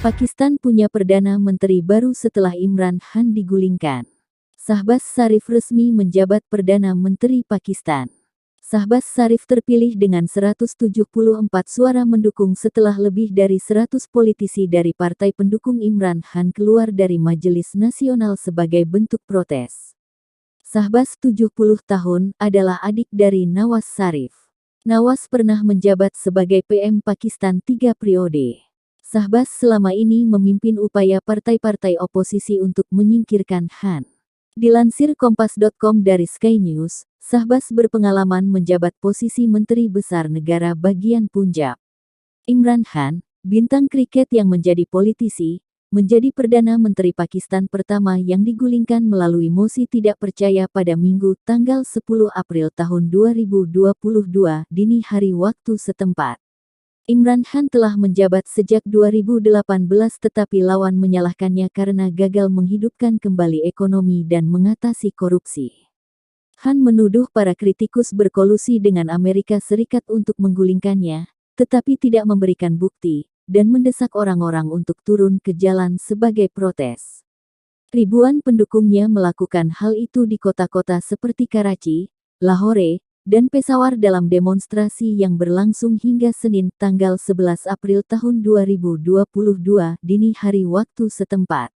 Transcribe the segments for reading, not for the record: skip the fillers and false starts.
Pakistan punya Perdana Menteri baru setelah Imran Khan digulingkan. Shahbaz Sharif resmi menjabat Perdana Menteri Pakistan. Shahbaz Sharif terpilih dengan 174 suara mendukung setelah lebih dari 100 politisi dari partai pendukung Imran Khan keluar dari Majelis Nasional sebagai bentuk protes. Shahbaz 70 tahun adalah adik dari Nawaz Sharif. Nawaz pernah menjabat sebagai PM Pakistan 3 periode. Shahbaz selama ini memimpin upaya partai-partai oposisi untuk menyingkirkan Khan. Dilansir Kompas.com dari Sky News, Shahbaz berpengalaman menjabat posisi Menteri Besar Negara bagian Punjab. Imran Khan, bintang kriket yang menjadi politisi, menjadi Perdana Menteri Pakistan pertama yang digulingkan melalui mosi tidak percaya pada Minggu tanggal 10 April tahun 2022 dini hari waktu setempat. Imran Khan telah menjabat sejak 2018 tetapi lawan menyalahkannya karena gagal menghidupkan kembali ekonomi dan mengatasi korupsi. Khan menuduh para kritikus berkolusi dengan Amerika Serikat untuk menggulingkannya, tetapi tidak memberikan bukti, dan mendesak orang-orang untuk turun ke jalan sebagai protes. Ribuan pendukungnya melakukan hal itu di kota-kota seperti Karachi, Lahore, dan Peshawar dalam demonstrasi yang berlangsung hingga Senin tanggal 11 April tahun 2022 dini hari waktu setempat.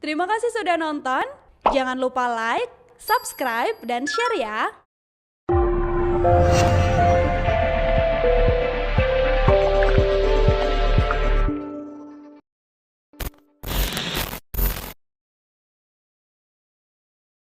Terima kasih sudah nonton. Jangan lupa like, subscribe, dan share ya.